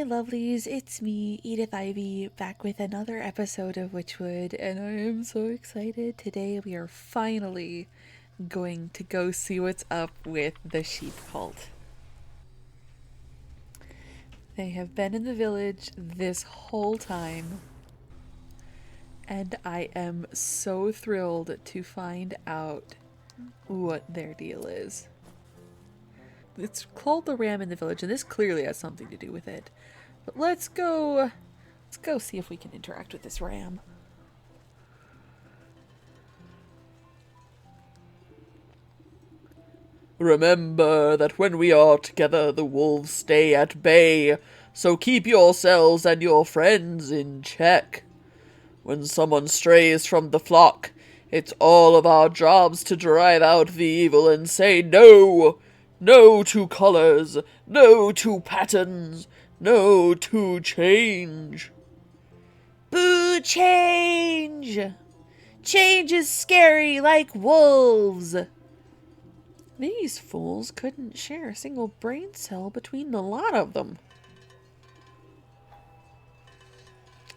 my lovelies, it's me, Edith Ivy, back with another episode of Wytchwood, and I am so excited. Today we are finally going to go see what's up with the sheep cult. They have been in the village this whole time, and I am so thrilled to find out what their deal is. It's called the ram in the village, and this clearly has something to do with it. But let's go see if we can interact with this ram. Remember that when we are together, the wolves stay at bay, so keep yourselves and your friends in check. When someone strays from the flock, it's all of our jobs to drive out the evil and say no! No to colors, no to patterns, no to change. Boo change! Change is scary like wolves! These fools couldn't share a single brain cell between the lot of them.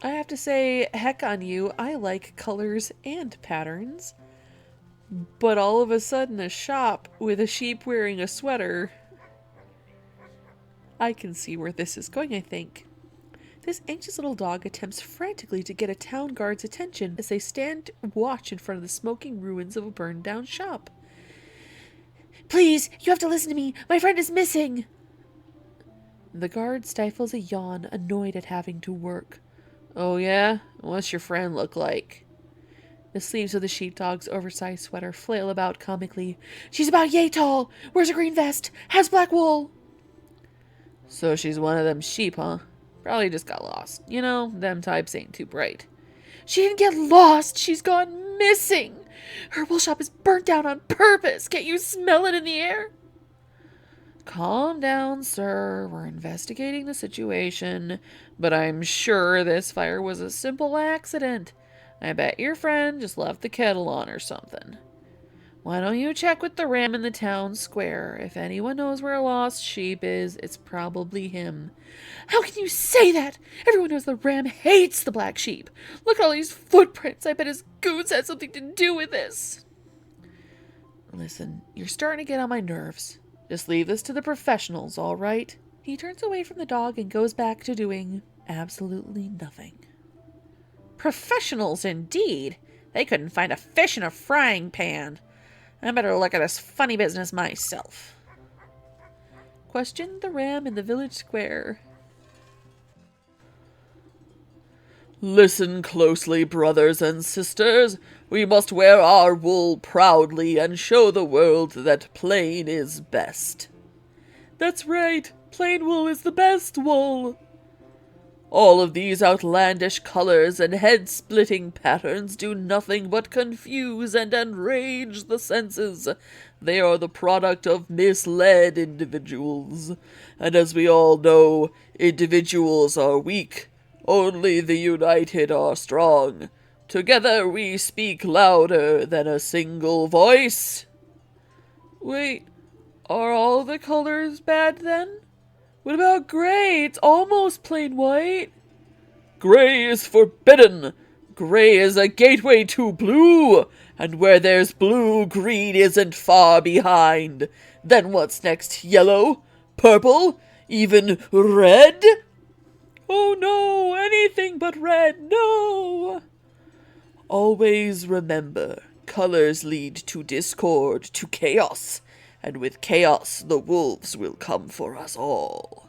I have to say, heck on you, I like colors and patterns. But all of a sudden a shop with a sheep wearing a sweater. I can see where this is going, I think. This anxious little dog attempts frantically to get a town guard's attention as they stand watch in front of the smoking ruins of a burned down shop. Please, you have to listen to me. My friend is missing. The guard stifles a yawn, annoyed at having to work. Oh yeah? What's your friend look like? The sleeves of the sheepdog's oversized sweater flail about comically. She's about yay tall, wears a green vest, has black wool. So she's one of them sheep, huh? Probably just got lost. You know, them types ain't too bright. She didn't get lost, she's gone missing. Her wool shop is burnt down on purpose. Can't you smell it in the air? Calm down, sir. We're investigating the situation, but I'm sure this fire was a simple accident. I bet your friend just left the kettle on or something. Why don't you check with the ram in the town square? If anyone knows where a lost sheep is, it's probably him. How can you say that? Everyone knows the ram hates the black sheep. Look at all these footprints. I bet his goons had something to do with this. Listen, you're starting to get on my nerves. Just leave this to the professionals, all right? He turns away from the dog and goes back to doing absolutely nothing. Professionals, indeed. They couldn't find a fish in a frying pan. I better look at this funny business myself. Questioned the ram in the village square. Listen closely, brothers and sisters. We must wear our wool proudly and show the world that plain is best. That's right. Plain wool is the best wool. All of these outlandish colors and head-splitting patterns do nothing but confuse and enrage the senses. They are the product of misled individuals. And as we all know, individuals are weak. Only the united are strong. Together we speak louder than a single voice. Wait, are all the colors bad then? What about gray? It's almost plain white. Gray is forbidden. Gray is a gateway to blue. And where there's blue, green isn't far behind. Then what's next? Yellow? Purple? Even red? Oh no, anything but red, no! Always remember, colors lead to discord, to chaos. And with chaos, the wolves will come for us all.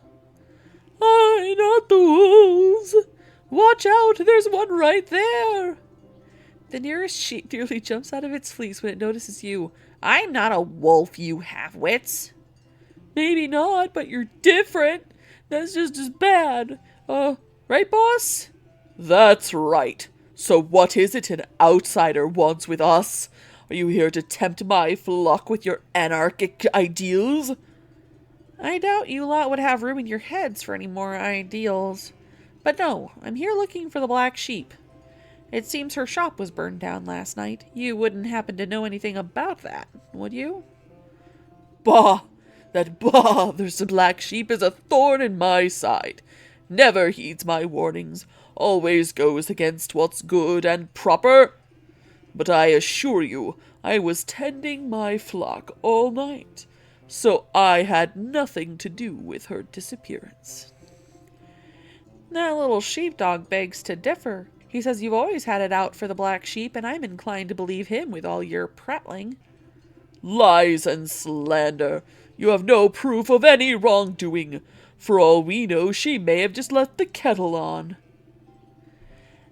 Aye, not the wolves! Watch out, there's one right there! The nearest sheep nearly jumps out of its fleece when it notices you. I'm not a wolf, you half-wits. Maybe not, but you're different. That's just as bad. Right, boss? That's right. So what is it an outsider wants with us? Are you here to tempt my flock with your anarchic ideals? I doubt you lot would have room in your heads for any more ideals. But no, I'm here looking for the black sheep. It seems her shop was burned down last night. You wouldn't happen to know anything about that, would you? Bah! That bothersome black sheep is a thorn in my side. never heeds my warnings, always goes against what's good and proper. But I assure you, I was tending my flock all night, so I had nothing to do with her disappearance." That little sheepdog begs to differ. He says you've always had it out for the black sheep, and I'm inclined to believe him with all your prattling. "Lies and slander! You have no proof of any wrongdoing. For all we know, she may have just left the kettle on."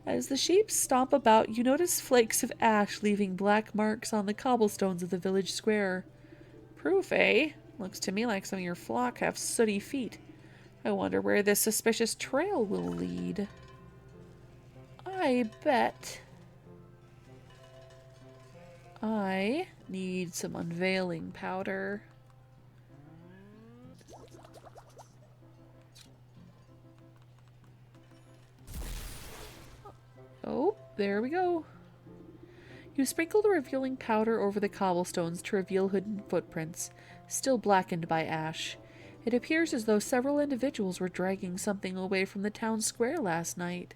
As the sheep stomp about, you notice flakes of ash leaving black marks on the cobblestones of the village square. Proof, eh? Looks to me like some of your flock have sooty feet. I wonder where this suspicious trail will lead. I bet I need some unveiling powder. Oh, there we go. You sprinkle the revealing powder over the cobblestones to reveal hidden footprints, still blackened by ash. It appears as though several individuals were dragging something away from the town square last night.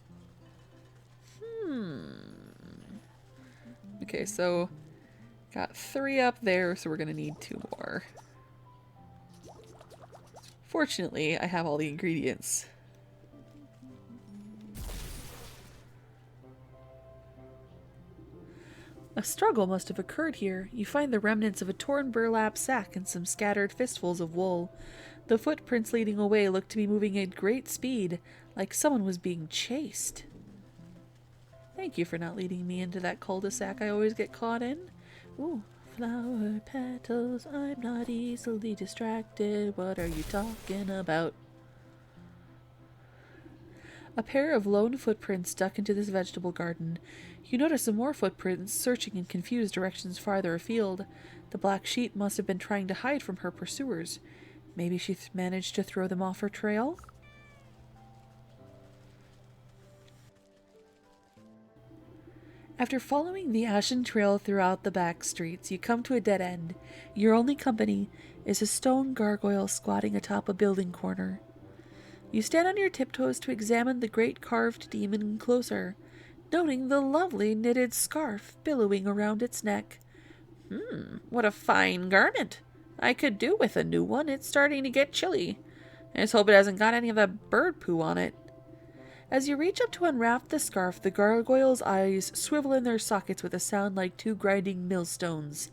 Okay, so got 3 up there, so we're gonna need 2 more. Fortunately, I have all the ingredients. A struggle must have occurred here. You find the remnants of a torn burlap sack and some scattered fistfuls of wool. The footprints leading away look to be moving at great speed, like someone was being chased. Thank you for not leading me into that cul-de-sac I always get caught in. Ooh, flower petals, I'm not easily distracted. What are you talking about? A pair of lone footprints duck into this vegetable garden. You notice some more footprints searching in confused directions farther afield. The black sheep must have been trying to hide from her pursuers. Maybe she managed to throw them off her trail? After following the ashen trail throughout the back streets, you come to a dead end. Your only company is a stone gargoyle squatting atop a building corner. You stand on your tiptoes to examine the great carved demon closer, noting the lovely knitted scarf billowing around its neck. What a fine garment. I could do with a new one. It's starting to get chilly. I just hope it hasn't got any of that bird poo on it. As you reach up to unwrap the scarf, the gargoyle's eyes swivel in their sockets with a sound like 2 grinding millstones.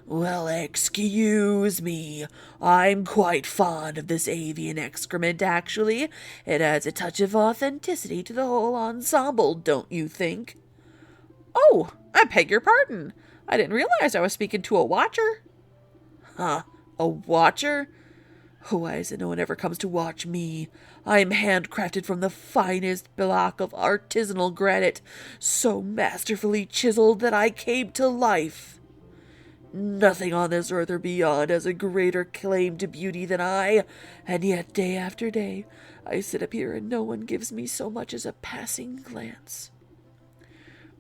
"Well, excuse me. I'm quite fond of this avian excrement, actually. It adds a touch of authenticity to the whole ensemble, don't you think?" "Oh, I beg your pardon. I didn't realize I was speaking to a watcher." "Huh, a watcher? Why is it no one ever comes to watch me? I'm handcrafted from the finest block of artisanal granite, so masterfully chiseled that I came to life. Nothing on this earth or beyond has a greater claim to beauty than I, and yet day after day I sit up here and no one gives me so much as a passing glance."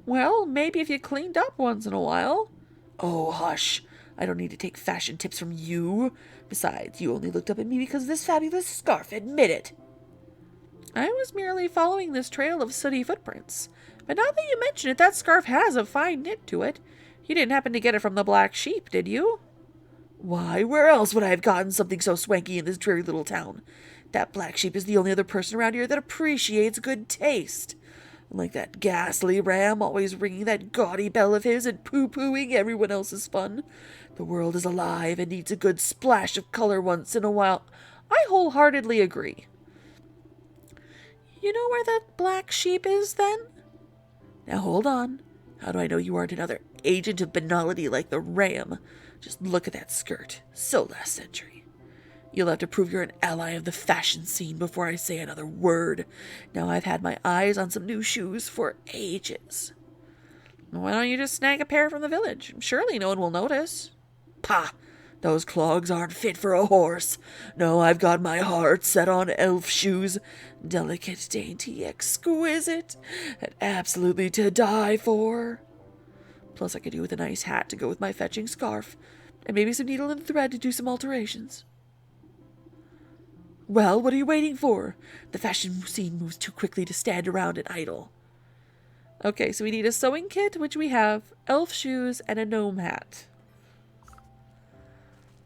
"Well, maybe if you cleaned up once in a while." "Oh, hush. I don't need to take fashion tips from you. Besides, you only looked up at me because of this fabulous scarf. Admit it." "I was merely following this trail of sooty footprints. But now that you mention it, that scarf has a fine knit to it. You didn't happen to get it from the black sheep, did you?" "Why, where else would I have gotten something so swanky in this dreary little town? That black sheep is the only other person around here that appreciates good taste. Like that ghastly ram, always ringing that gaudy bell of his and pooh-poohing everyone else's fun. The world is alive and needs a good splash of color once in a while." "I wholeheartedly agree." "You know where that black sheep is, then?" "Now hold on. How do I know you aren't another agent of banality like the ram? Just look at that skirt. So last century. You'll have to prove you're an ally of the fashion scene before I say another word. Now I've had my eyes on some new shoes for ages." "Why don't you just snag a pair from the village? Surely no one will notice." "Pah! Those clogs aren't fit for a horse. No, I've got my heart set on elf shoes. Delicate, dainty, exquisite, and absolutely to die for. Plus I could do with a nice hat to go with my fetching scarf, and maybe some needle and thread to do some alterations." Well, what are you waiting for? The fashion scene moves too quickly to stand around and idle. Okay, so we need a sewing kit, which we have, elf shoes, and a gnome hat.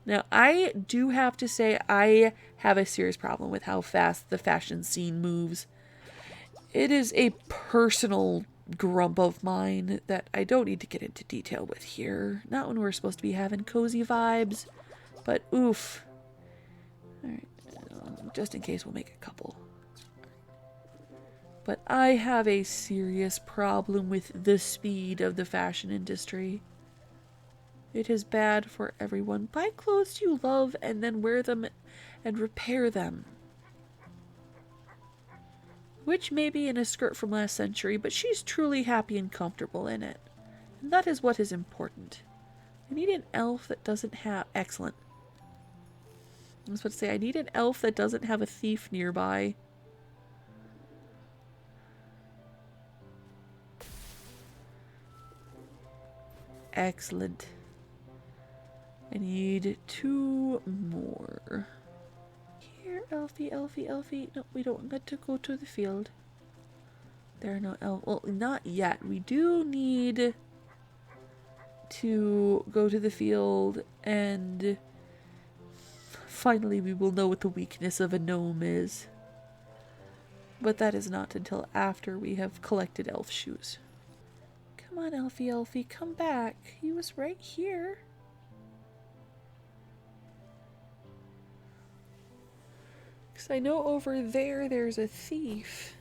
Now, I do have to say I have a serious problem with how fast the fashion scene moves. It is a personal grump of mine that I don't need to get into detail with here. Not when we're supposed to be having cozy vibes, but oof. Alright, just in case we'll make a couple. But I have a serious problem with the speed of the fashion industry. It is bad for everyone. Buy clothes you love and then wear them and repair them. Witch may be in a skirt from last century, but she's truly happy and comfortable in it. And that is what is important. I need an elf that doesn't have... Excellent. I was about to say, I need an elf that doesn't have a thief nearby. Excellent. I need 2 more. Here, Elfie, Elfie, Elfie. No, we don't get to go to the field. There are no elf. Well, not yet. We do need to go to the field, and finally we will know what the weakness of a gnome is. But that is not until after we have collected elf shoes. Come on, Elfie, Elfie, come back. He was right here. Because I know over there there's a thief.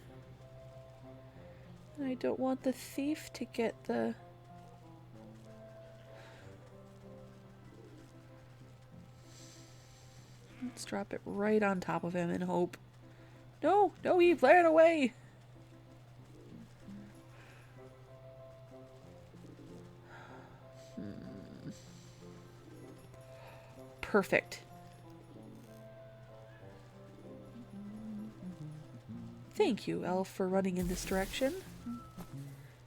And I don't want the thief to get the... Let's drop it right on top of him and hope. No, no, he ran away. Perfect. Thank you, elf, for running in this direction.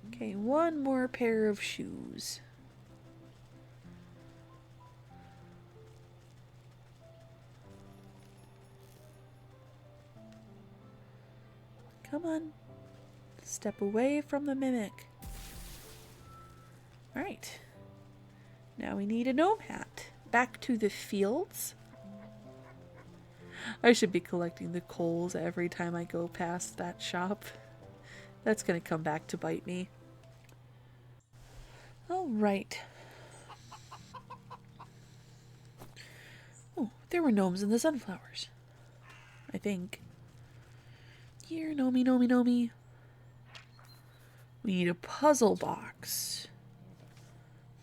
Okay, 1 more pair of shoes. Come on. Step away from the mimic. Alright. Now we need a gnome hat. Back to the fields. I should be collecting the coals every time I go past that shop. That's gonna come back to bite me. Alright. Oh, there were gnomes in the sunflowers. I think. Here, Nomi, Nomi, Nomi. We need a puzzle box.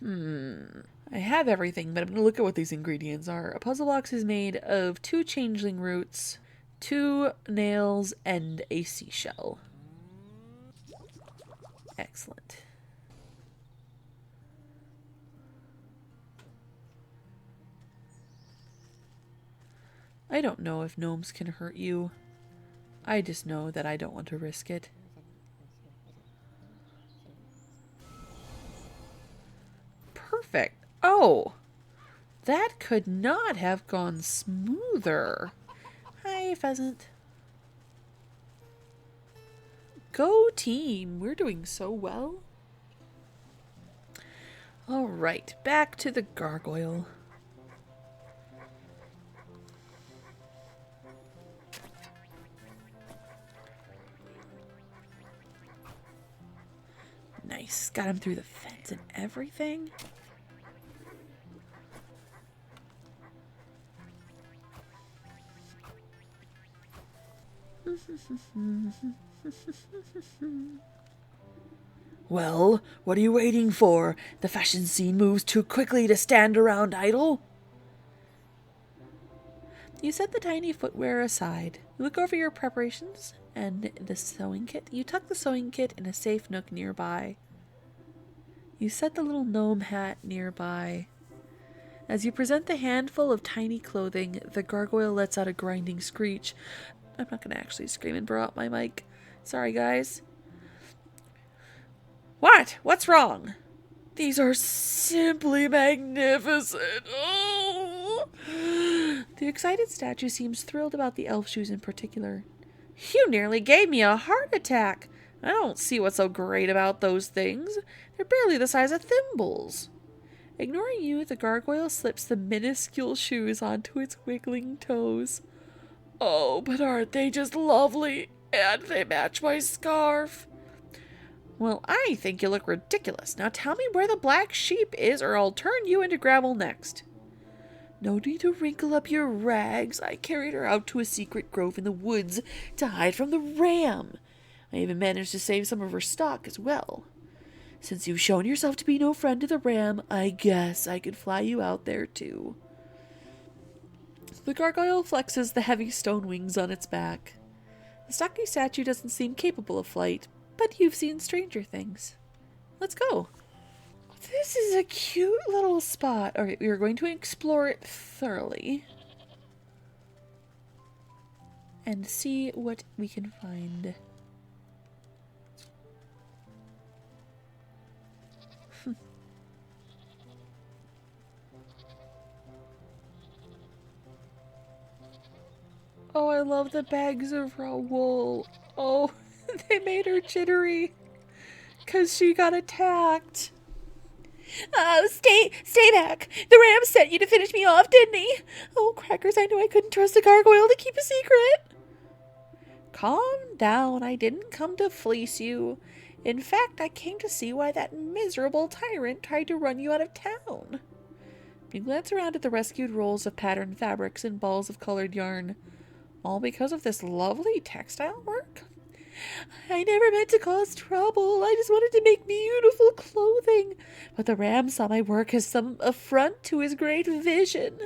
I have everything, but I'm going to look at what these ingredients are. A puzzle box is made of 2 changeling roots, 2 nails, and a seashell. Excellent. I don't know if gnomes can hurt you. I just know that I don't want to risk it. Perfect. Oh, that could not have gone smoother. Hi, pheasant. Go team. We're doing so well. All right, back to the gargoyle. Nice. Got him through the fence and everything. Well, what are you waiting for? The fashion scene moves too quickly to stand around idle. You set the tiny footwear aside. You look over your preparations and the sewing kit. You tuck the sewing kit in a safe nook nearby. You set the little gnome hat nearby. As you present the handful of tiny clothing, the gargoyle lets out a grinding screech. I'm not going to actually scream and blow out my mic. Sorry, guys. What? What's wrong? These are simply magnificent. Oh! The excited statue seems thrilled about the elf shoes in particular. You nearly gave me a heart attack. I don't see what's so great about those things. They're barely the size of thimbles. Ignoring you, the gargoyle slips the minuscule shoes onto its wiggling toes. Oh, but aren't they just lovely? And they match my scarf. Well, I think you look ridiculous. Now tell me where the black sheep is, or I'll turn you into gravel next. No need to wrinkle up your rags. I carried her out to a secret grove in the woods to hide from the ram. I even managed to save some of her stock as well. Since you've shown yourself to be no friend to the ram, I guess I could fly you out there too. The gargoyle flexes the heavy stone wings on its back. The stocky statue doesn't seem capable of flight, but you've seen stranger things. Let's go. This is a cute little spot. Alright, we are going to explore it thoroughly and see what we can find. Oh, I love the bags of raw wool. Oh, they made her jittery because she got attacked. Oh, stay back. The ram sent you to finish me off, didn't he? Oh, crackers, I knew I couldn't trust a gargoyle to keep a secret. Calm down. I didn't come to fleece you. In fact, I came to see why that miserable tyrant tried to run you out of town. You glance around at the rescued rolls of patterned fabrics and balls of colored yarn. All because of this lovely textile work? I never meant to cause trouble. I just wanted to make beautiful clothing. But the ram saw my work as some affront to his great vision.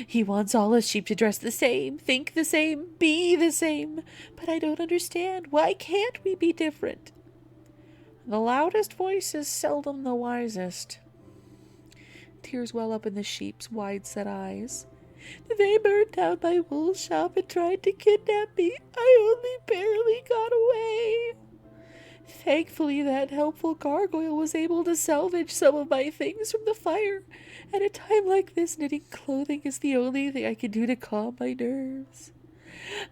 He wants all his sheep to dress the same, think the same, be the same. But I don't understand. Why can't we be different? The loudest voice is seldom the wisest. Tears well up in the sheep's wide-set eyes. They burned down my wool shop and tried to kidnap me. I only barely got away. Thankfully, that helpful gargoyle was able to salvage some of my things from the fire. At a time like this, knitting clothing is the only thing I can do to calm my nerves.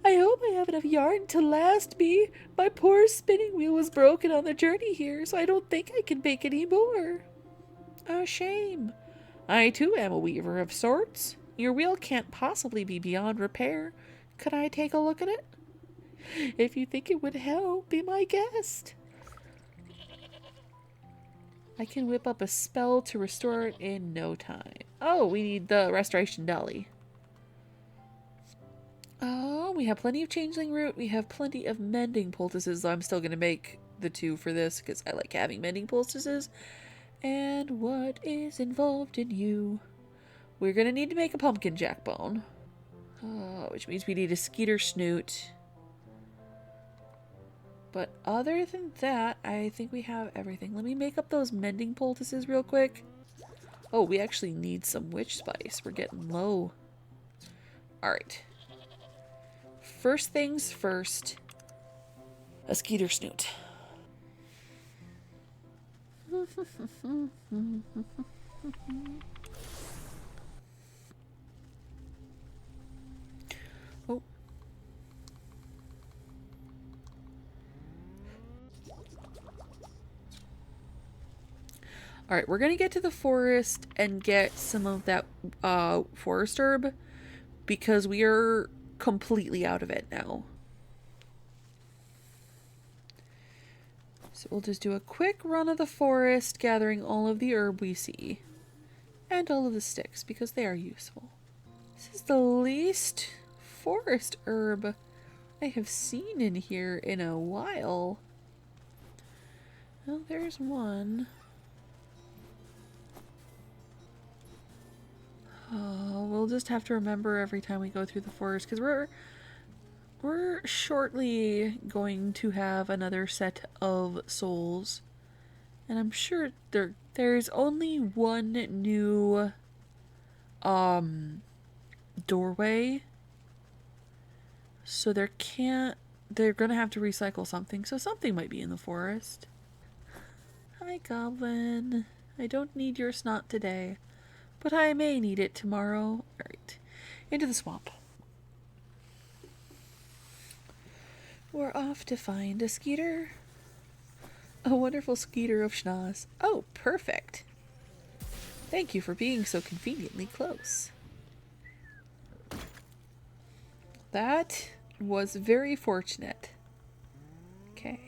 I hope I have enough yarn to last me. My poor spinning wheel was broken on the journey here, so I don't think I can make any more. A shame. I too am a weaver of sorts. Your wheel can't possibly be beyond repair. Could I take a look at it? If you think it would help, be my guest. I can whip up a spell to restore it in no time. Oh, we need the restoration dolly. Oh, we have plenty of changeling root. We have plenty of mending poultices. I'm still going to make the 2 for this because I like having mending poultices. And what is involved in you? We're going to need to make a pumpkin jackbone. Which means we need a skeeter snoot. But other than that, I think we have everything. Let me make up those mending poultices real quick. Oh, we actually need some witch spice. We're getting low. Alright. First things first. A skeeter snoot. Oh. Alright, we're gonna get to the forest and get some of that forest herb because we are completely out of it now. So we'll just do a quick run of the forest, gathering all of the herb we see. And all of the sticks, because they are useful. This is the least forest herb I have seen in here in a while. Well, there's one. Oh, we'll just have to remember every time we go through the forest, because we're shortly going to have another set of souls. And I'm sure there's only one new doorway. So they're gonna have to recycle something, so something might be in the forest. Hi, Goblin. I don't need your snot today, but I may need it tomorrow. Alright. into the swamp. We're off to find a skeeter. A wonderful skeeter of schnoz. Oh, perfect. Thank you for being so conveniently close. That was very fortunate. Okay.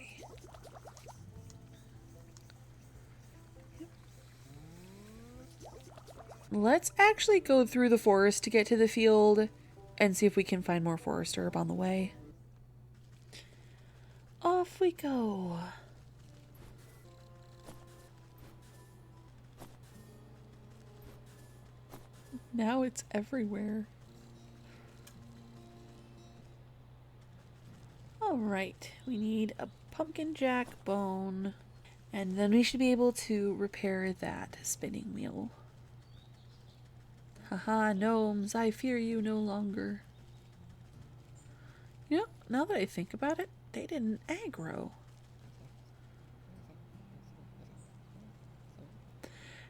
Let's actually go through the forest to get to the field and see if we can find more forest herb on the way. Off we go. Now it's everywhere. Alright, we need a pumpkin jack bone, and then we should be able to repair that spinning wheel. Haha, gnomes, I fear you no longer. You know, now that I think about it, they didn't aggro.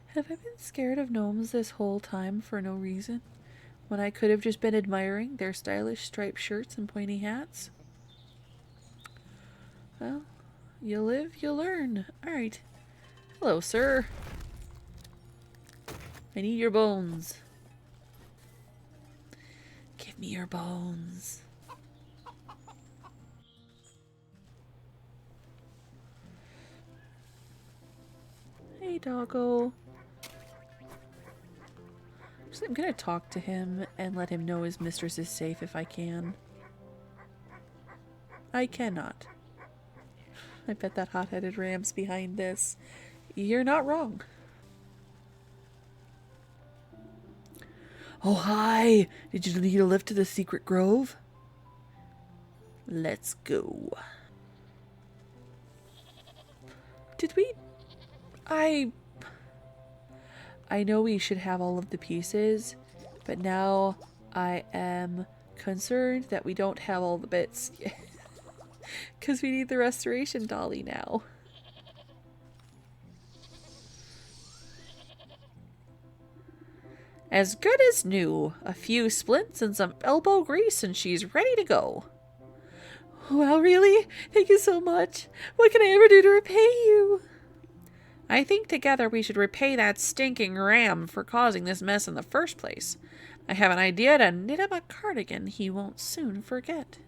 Have I been scared of gnomes this whole time for no reason, when I could have just been admiring their stylish striped shirts and pointy hats? Well, you live, you learn. Alright. Hello, sir. I need your bones. Give me your bones. Hey, doggo. Actually, I'm gonna talk to him and let him know his mistress is safe if I can. I cannot. I bet that hot-headed ram's behind this. You're not wrong. Oh, hi! Did you need a lift to the secret grove? Let's go. Did we... I know we should have all of the pieces, but now I am concerned that we don't have all the bits. Because we need the restoration dolly now. As good as new. A few splints and some elbow grease and she's ready to go. Well, really? Thank you so much. What can I ever do to repay you? I think together we should repay that stinking ram for causing this mess in the first place. I have an idea to knit him a cardigan he won't soon forget.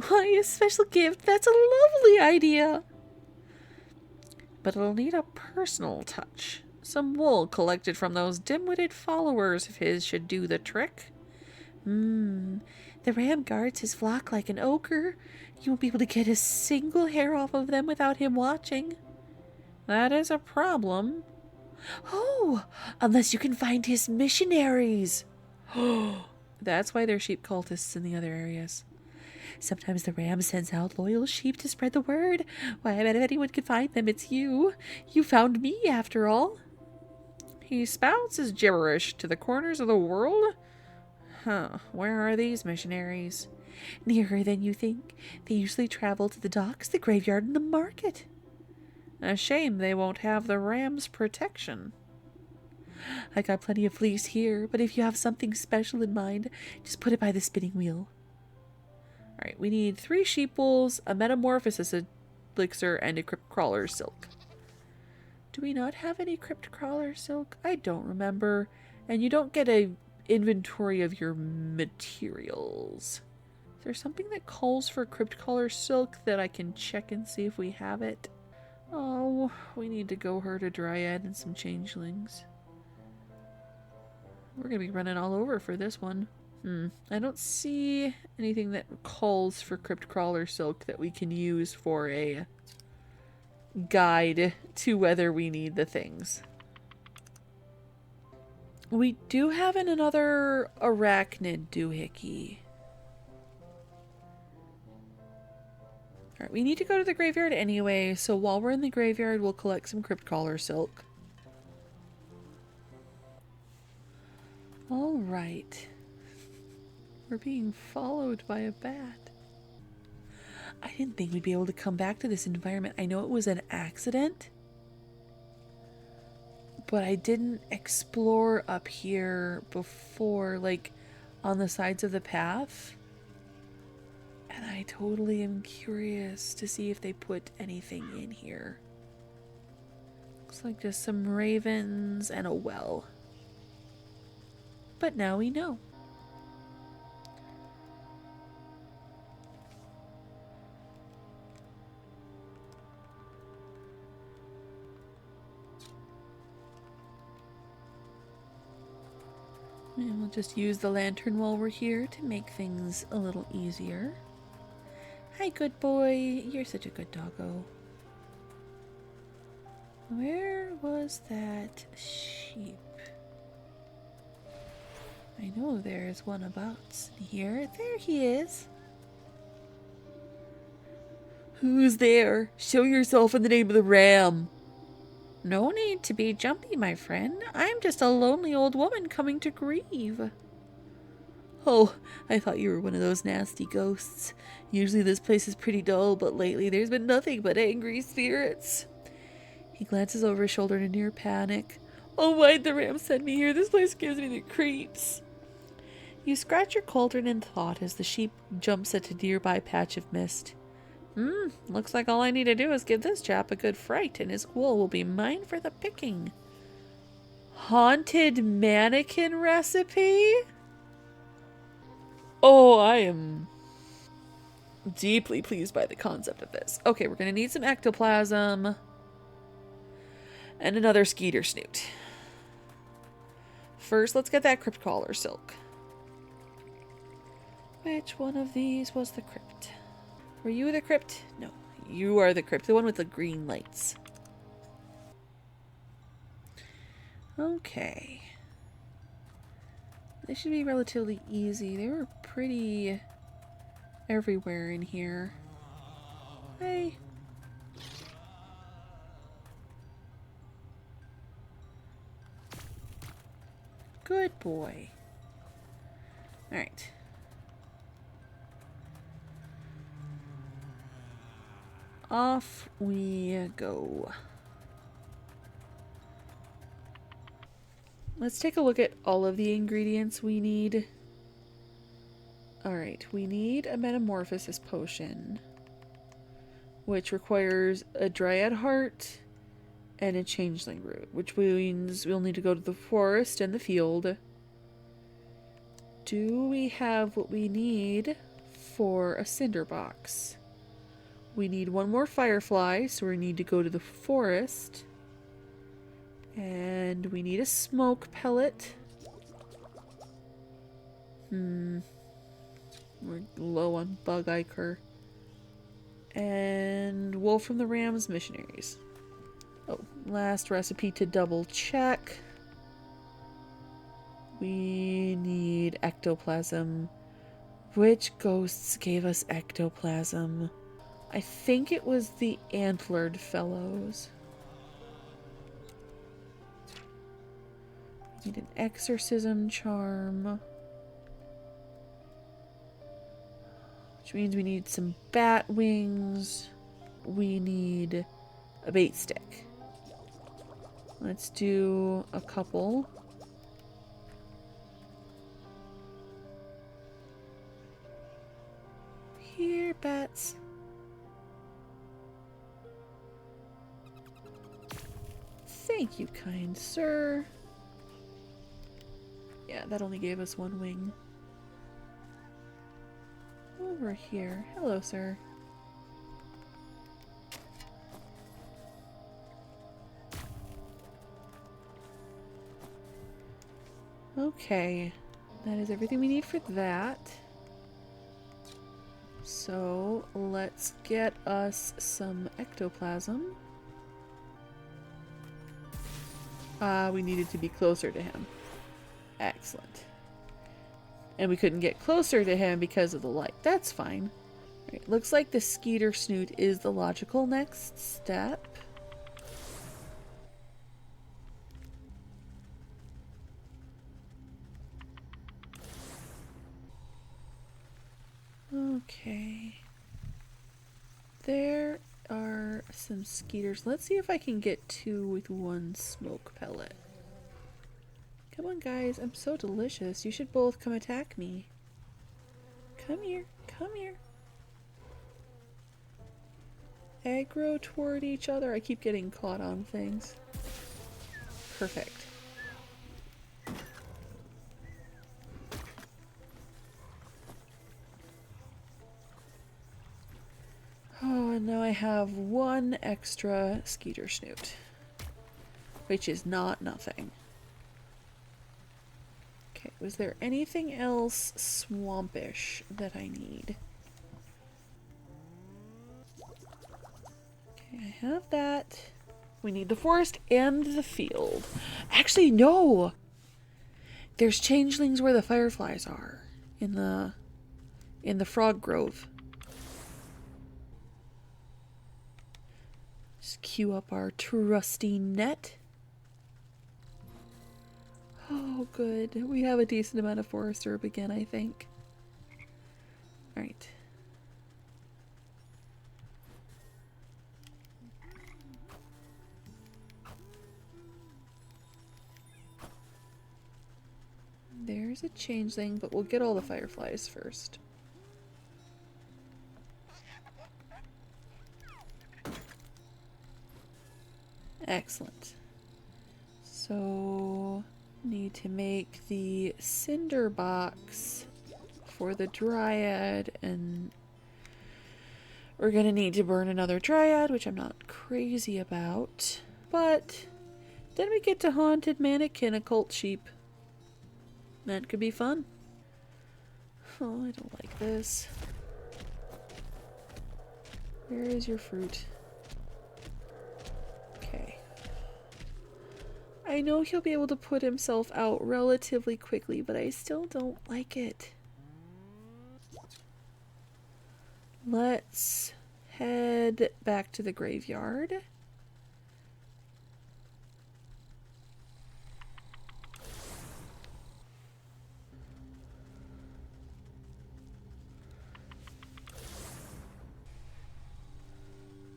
Why, a special gift? That's a lovely idea. But it'll need a personal touch. Some wool collected from those dim-witted followers of his should do the trick. The ram guards his flock like an ogre. You won't be able to get a single hair off of them without him watching. That is a problem. Oh, unless you can find his missionaries. That's why they're sheep cultists in the other areas. Sometimes the ram sends out loyal sheep to spread the word. Why, I bet if anyone could find them, it's you. You found me, after all. He spouts his gibberish to the corners of the world? Huh, where are these missionaries? Nearer than you think. They usually travel to the docks, the graveyard, and the market. A shame they won't have the ram's protection. I got plenty of fleece here, but if you have something special in mind, just put it by the spinning wheel. Alright, we need 3 sheep wools, a metamorphosis elixir, and a crypt crawler silk. Do we not have any crypt crawler silk? I don't remember. And you don't get a inventory of your materials. Is there something that calls for crypt crawler silk that I can check and see if we have it? Oh, we need to go herd a dryad and some changelings. We're gonna be running all over for this one. I don't see anything that calls for crypt crawler silk that we can use for a guide to whether we need the things. We do have another arachnid doohickey. Alright, we need to go to the graveyard anyway, so while we're in the graveyard, we'll collect some crypt crawler silk. Alright. We're being followed by a bat. I didn't think we'd be able to come back to this environment. I know it was an accident, but I didn't explore up here before. Like, on the sides of the path. And I totally am curious to see if they put anything in here. Looks like just some ravens and a well. But now we know. And we'll just use the lantern while we're here to make things a little easier. Hi, good boy. You're such a good doggo. Where was that sheep? I know there's one about here. There he is. Who's there? Show yourself in the name of the ram. No need to be jumpy, my friend. I'm just a lonely old woman coming to grieve. Oh, I thought you were one of those nasty ghosts. Usually this place is pretty dull, but lately there's been nothing but angry spirits. He glances over his shoulder in near panic. Oh, why'd the ram send me here? This place gives me the creeps. You scratch your cauldron in thought as the sheep jumps at a nearby patch of mist. Looks like all I need to do is give this chap a good fright and his wool will be mine for the picking. Haunted mannequin recipe? Oh, I am deeply pleased by the concept of this. Okay, we're going to need some ectoplasm. And another skeeter snoot. First, let's get that crypt collar silk. Which one of these was the crypt? Were you the crypt? No, you are the crypt. The one with the green lights. Okay. This should be relatively easy. They were pretty everywhere in here. Hey. Good boy. Alright. Off we go. Let's take a look at all of the ingredients we need. Alright, we need a metamorphosis potion, which requires a dryad heart and a changeling root, which means we'll need to go to the forest and the field. Do we have what we need for a cinder box? We need one more firefly, so we need to go to the forest. And we need a smoke pellet. We're low on bug ichor. And wool from the ram's missionaries. Oh, last recipe to double check. We need ectoplasm. Which ghosts gave us ectoplasm? I think it was the antlered fellows. We need an exorcism charm. Which means we need some bat wings. We need a bait stick. Let's do a couple. Here, bats. Thank you, kind sir. Yeah, that only gave us one wing. Over here. Hello, sir. Okay. That is everything we need for that. So, let's get us some ectoplasm. We needed to be closer to him. Excellent. And we couldn't get closer to him because of the light. That's fine. Right, looks like the skeeter snoot is the logical next step. Okay. There are some skeeters. Let's see if I can get two with one smoke pellet. Come on, guys. I'm so delicious. You should both come attack me. Come here. Come here. Aggro toward each other. I keep getting caught on things. Perfect. Oh, and now I have one extra Skeeter Snoot, which is not nothing. Okay, was there anything else swampish that I need? Okay, I have that. We need the forest and the field. Actually, no! There's changelings where the fireflies are. In the frog grove. Just queue up our trusty net. Oh, good. We have a decent amount of forest herb again, I think. Alright. There's a changeling, but we'll get all the fireflies first. Excellent. So, need to make the cinder box for the dryad, and we're gonna need to burn another dryad, which I'm not crazy about. But then we get to haunted mannequin occult sheep. That could be fun. Oh, I don't like this. Where is your fruit? Okay. I know he'll be able to put himself out relatively quickly, but I still don't like it. Let's head back to the graveyard.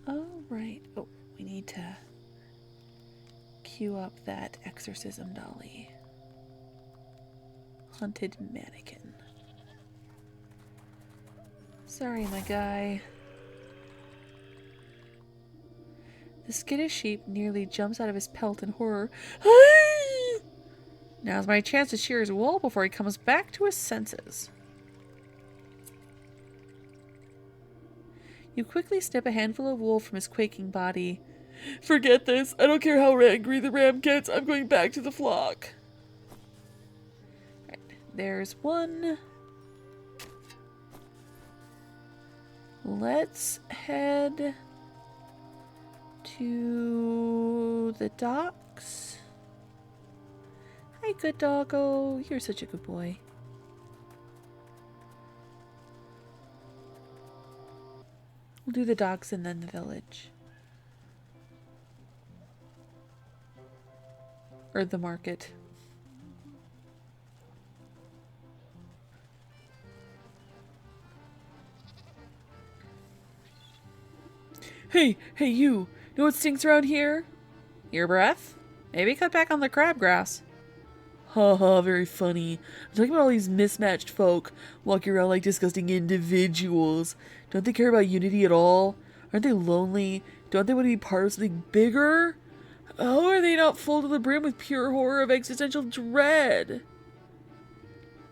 All right. Oh, we need to queue up that exorcism dolly. Haunted mannequin. Sorry, my guy. The skittish sheep nearly jumps out of his pelt in horror. Now's my chance to shear his wool before he comes back to his senses. You quickly snip a handful of wool from his quaking body. Forget this. I don't care how angry the ram gets. I'm going back to the flock. Right, there's one. Let's head to the docks. Hi, good doggo. You're such a good boy. We'll do the docks and then the village. Or the market. Hey, you! Know what stinks around here? Your breath? Maybe cut back on the crabgrass. Haha, very funny. I'm talking about all these mismatched folk walking around like disgusting individuals. Don't they care about unity at all? Aren't they lonely? Don't they want to be part of something bigger? How are they not full to the brim with pure horror of existential dread?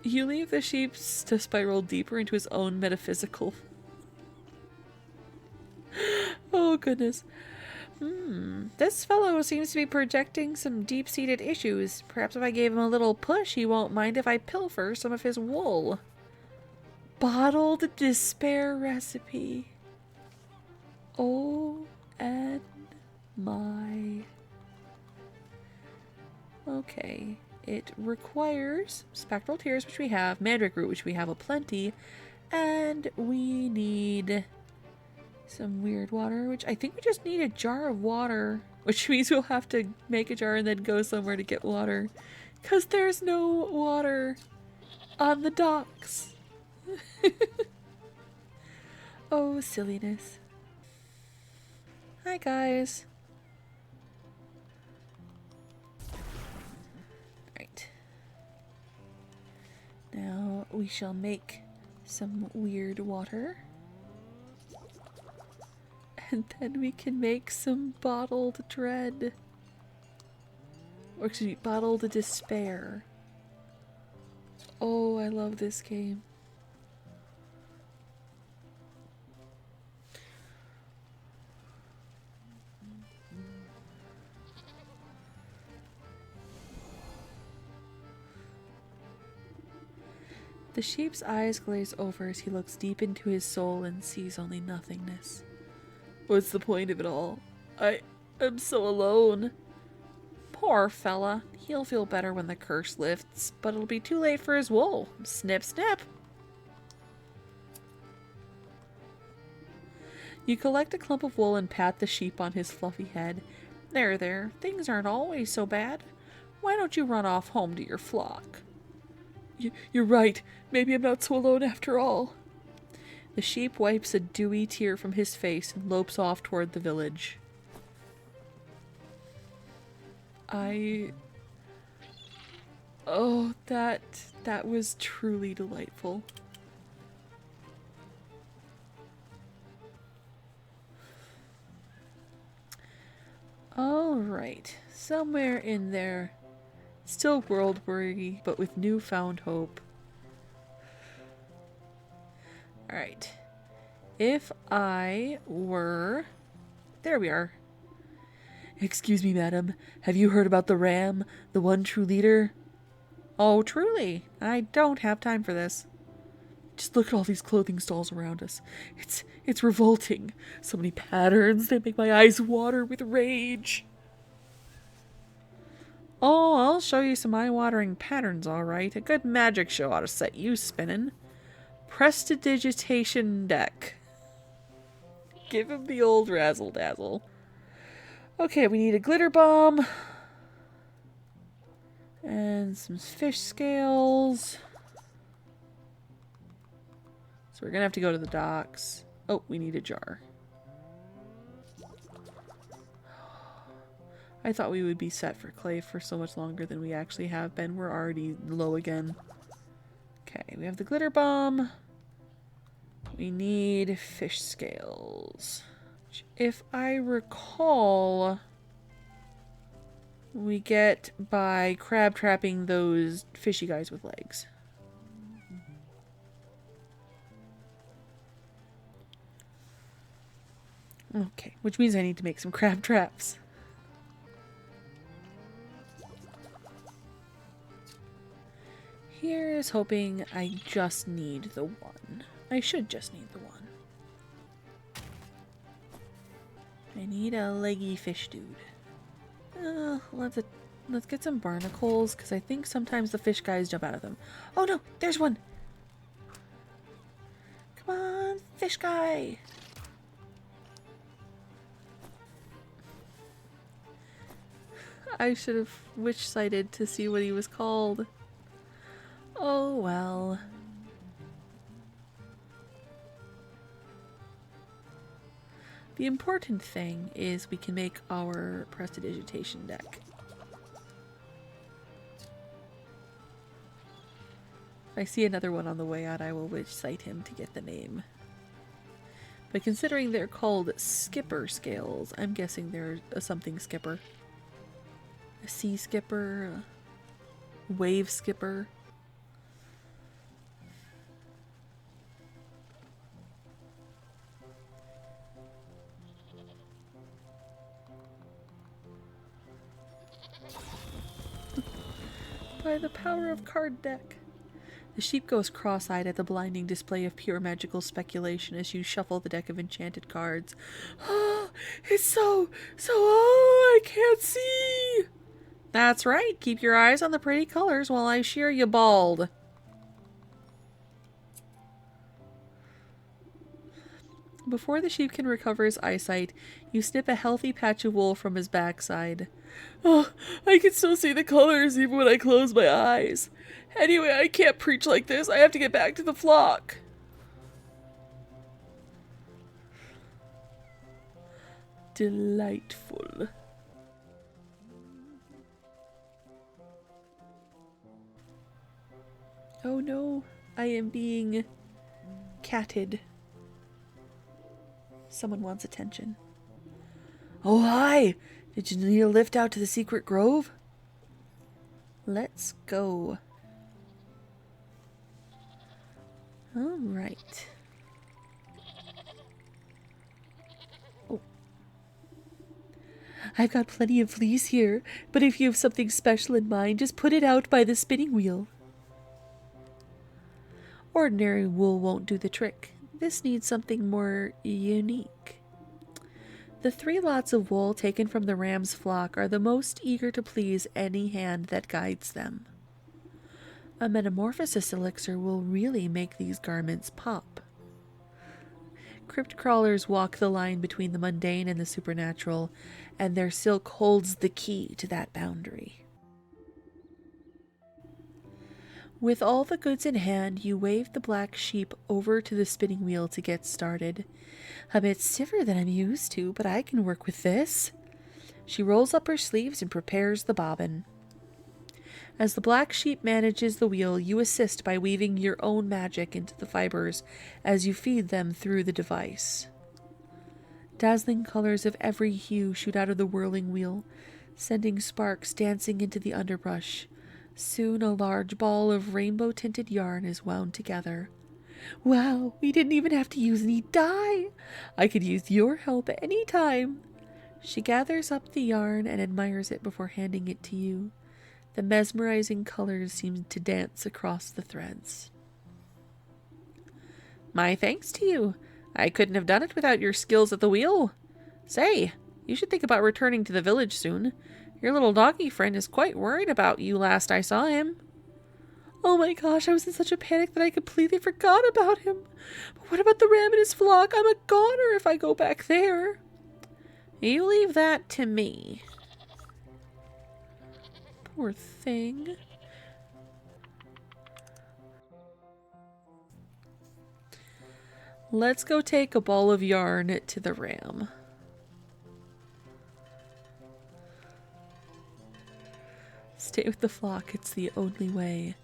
You leave the sheep to spiral deeper into his own metaphysical. Oh, goodness. This fellow seems to be projecting some deep-seated issues. Perhaps if I gave him a little push, he won't mind if I pilfer some of his wool. Bottled despair recipe. Oh, and my. Okay. It requires spectral tears, which we have, mandrake root, which we have aplenty, and we need some weird water, which I think we just need a jar of water, which means we'll have to make a jar and then go somewhere to get water, because there's no water on the docks. Oh, silliness. Hi, guys. Right. Now we shall make some weird water. And then we can make some bottled dread. Or excuse me, bottled despair. Oh, I love this game. The sheep's eyes glaze over as he looks deep into his soul and sees only nothingness. What's the point of it all? I'm so alone. Poor fella. He'll feel better when the curse lifts, but it'll be too late for his wool. Snip, snip. You collect a clump of wool and pat the sheep on his fluffy head. There, things aren't always so bad. Why don't you run off home to your flock? You're right. Maybe I'm not so alone after all. The sheep wipes a dewy tear from his face and lopes off toward the village. Oh, that was truly delightful. Alright, somewhere in there. Still world-weary, but with newfound hope. Alright. If I were... There we are. Excuse me, madam. Have you heard about the ram? The one true leader? Oh, truly. I don't have time for this. Just look at all these clothing stalls around us. It's revolting. So many patterns. They make my eyes water with rage. Oh, I'll show you some eye-watering patterns, all right. A good magic show ought to set you spinning. Prestidigitation deck. Give him the old razzle-dazzle. Okay, we need a glitter bomb. And some fish scales. So we're gonna have to go to the docks. Oh, we need a jar. I thought we would be set for clay for so much longer than we actually have been. We're already low again. Okay, we have the glitter bomb. We need fish scales. If I recall, we get by crab trapping those fishy guys with legs. Okay, which means I need to make some crab traps. Here's hoping I just need the one. I should just need the one. I need a leggy fish dude. Let's get some barnacles, because I think sometimes the fish guys jump out of them. Oh no, there's one! Come on, fish guy! I should have witch-sighted to see what he was called. Oh well. The important thing is we can make our prestidigitation deck. If I see another one on the way out, I will witch-sight him to get the name. But considering they're called skipper scales, I'm guessing they're a something skipper. A sea skipper, a wave skipper. By the power of card deck. The sheep goes cross-eyed at the blinding display of pure magical speculation as you shuffle the deck of enchanted cards. Oh, it's so, oh, I can't see! That's right, keep your eyes on the pretty colors while I shear you bald. Before the sheep can recover his eyesight, you snip a healthy patch of wool from his backside. Oh, I can still see the colors even when I close my eyes. Anyway, I can't preach like this. I have to get back to the flock. Delightful. Oh no, I am being catted. Someone wants attention. Oh, hi! Did you need a lift out to the secret grove? Let's go. All right. Oh. I've got plenty of fleece here, but if you have something special in mind, just put it out by the spinning wheel. Ordinary wool won't do the trick. This needs something more unique. The 3 lots of wool taken from the ram's flock are the most eager to please any hand that guides them. A metamorphosis elixir will really make these garments pop. Crypt crawlers walk the line between the mundane and the supernatural, and their silk holds the key to that boundary. With all the goods in hand, you wave the black sheep over to the spinning wheel to get started. A bit stiffer than I'm used to, but I can work with this. She rolls up her sleeves and prepares the bobbin. As the black sheep manages the wheel, you assist by weaving your own magic into the fibers as you feed them through the device. Dazzling colors of every hue shoot out of the whirling wheel, sending sparks dancing into the underbrush. Soon a large ball of rainbow-tinted yarn is wound together. Wow, we didn't even have to use any dye. I could use your help any time. She gathers up the yarn and admires it before handing it to you. The mesmerizing colors seem to dance across the threads. My thanks to you. I couldn't have done it without your skills at the wheel. Say, you should think about returning to the village soon. Your little doggy friend is quite worried about you last I saw him. Oh my gosh, I was in such a panic that I completely forgot about him. But what about the ram and his flock? I'm a goner if I go back there. You leave that to me. Poor thing. Let's go take a ball of yarn to the ram. Stay with the flock, it's the only way.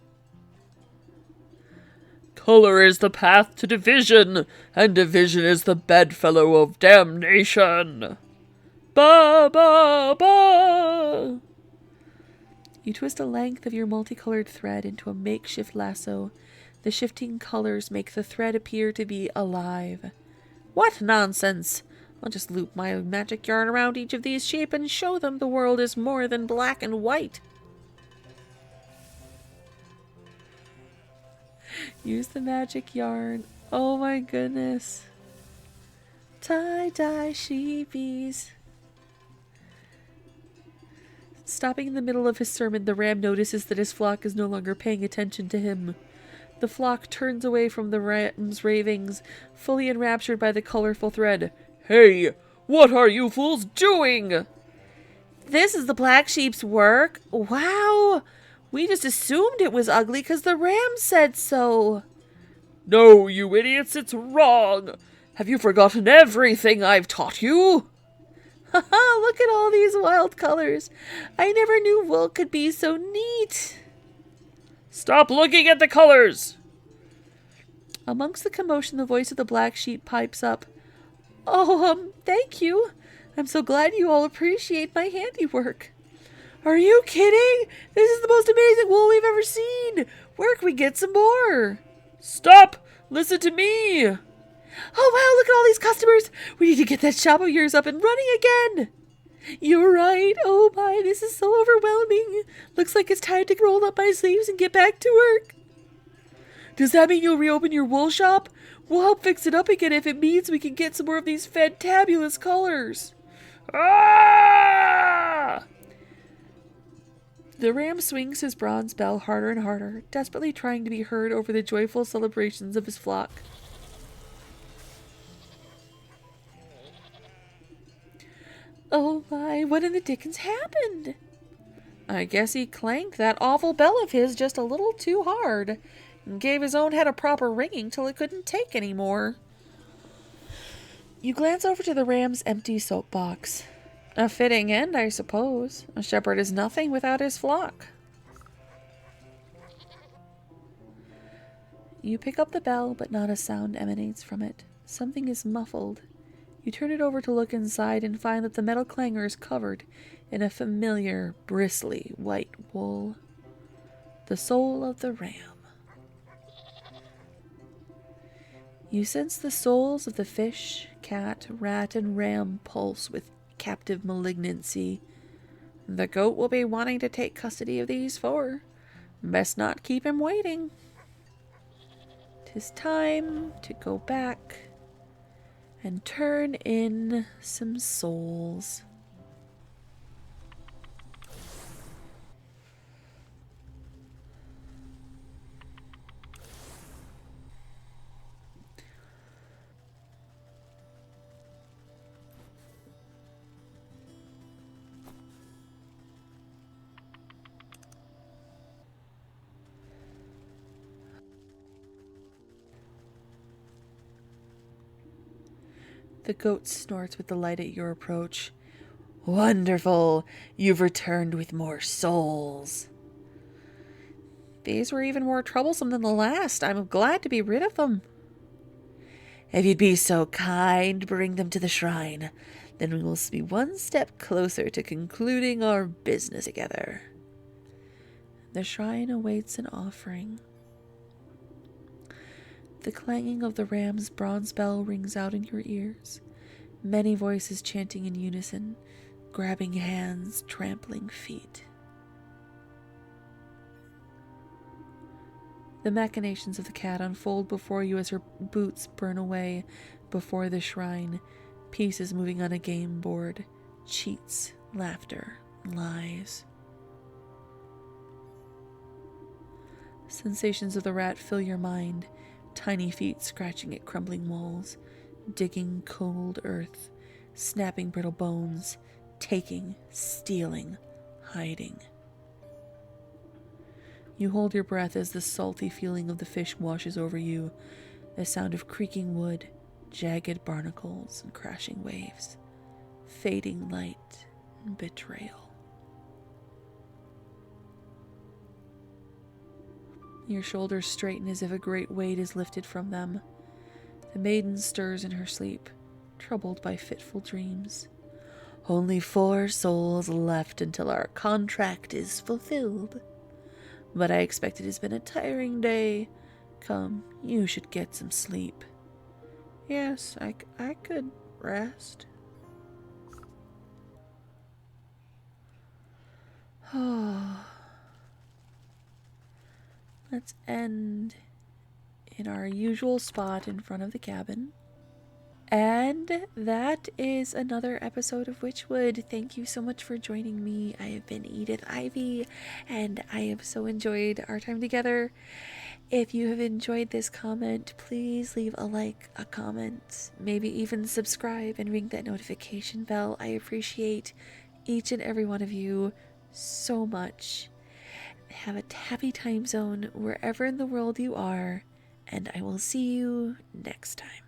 Color is the path to division, and division is the bedfellow of damnation. Ba ba ba! You twist a length of your multicolored thread into a makeshift lasso. The shifting colors make the thread appear to be alive. What nonsense! I'll just loop my magic yarn around each of these sheep and show them the world is more than black and white. Use the magic yarn. Oh my goodness. Tie-dye sheepies. Stopping in the middle of his sermon, the ram notices that his flock is no longer paying attention to him. The flock turns away from the ram's ravings, fully enraptured by the colorful thread. Hey, what are you fools doing? This is the black sheep's work? Wow! We just assumed it was ugly because the ram said so. No, you idiots, it's wrong. Have you forgotten everything I've taught you? Haha, look at all these wild colors. I never knew wool could be so neat. Stop looking at the colors. Amongst the commotion, the voice of the black sheep pipes up. Oh, thank you. I'm so glad you all appreciate my handiwork. Are you kidding? This is the most amazing wool we've ever seen. Where can we get some more? Stop! Listen to me! Oh wow, look at all these customers. We need to get that shop of yours up and running again. You're right. Oh my, this is so overwhelming. Looks like it's time to roll up my sleeves and get back to work. Does that mean you'll reopen your wool shop? We'll help fix it up again if it means we can get some more of these fantabulous colors. Ah! The ram swings his bronze bell harder and harder, desperately trying to be heard over the joyful celebrations of his flock. Oh my, what in the dickens happened? I guess he clanked that awful bell of his just a little too hard, and gave his own head a proper ringing till it couldn't take any more. You glance over to the ram's empty soapbox. A fitting end, I suppose. A shepherd is nothing without his flock. You pick up the bell, but not a sound emanates from it. Something is muffled. You turn it over to look inside and find that the metal clanger is covered in a familiar, bristly white wool. The soul of the ram. You sense the souls of the fish, cat, rat, and ram pulse with captive malignancy. The goat will be wanting to take custody of these four. Best not keep him waiting. 'Tis time to go back and turn in some souls. The goat snorts with delight at your approach. Wonderful! You've returned with more souls. These were even more troublesome than the last. I'm glad to be rid of them. If you'd be so kind, bring them to the shrine. Then we will be one step closer to concluding our business together. The shrine awaits an offering. The clanging of the ram's bronze bell rings out in your ears. Many voices chanting in unison, grabbing hands, trampling feet. The machinations of the cat unfold before you as her boots burn away before the shrine, pieces moving on a game board, cheats, laughter, lies. Sensations of the rat fill your mind, tiny feet scratching at crumbling walls, digging cold earth, snapping brittle bones, taking, stealing, hiding. You hold your breath as the salty feeling of the fish washes over you, the sound of creaking wood, jagged barnacles, and crashing waves, fading light, and betrayal. Your shoulders straighten as if a great weight is lifted from them. The maiden stirs in her sleep, troubled by fitful dreams. Only 4 souls left until our contract is fulfilled. But I expect it has been a tiring day. Come, you should get some sleep. Yes, I could rest. Let's end in our usual spot in front of the cabin. And that is another episode of Wytchwood. Thank you so much for joining me. I have been Edith Ivy, and I have so enjoyed our time together. If you have enjoyed this comment, please leave a like, a comment, maybe even subscribe and ring that notification bell. I appreciate each and every one of you so much. Have a happy time zone wherever in the world you are, and I will see you next time.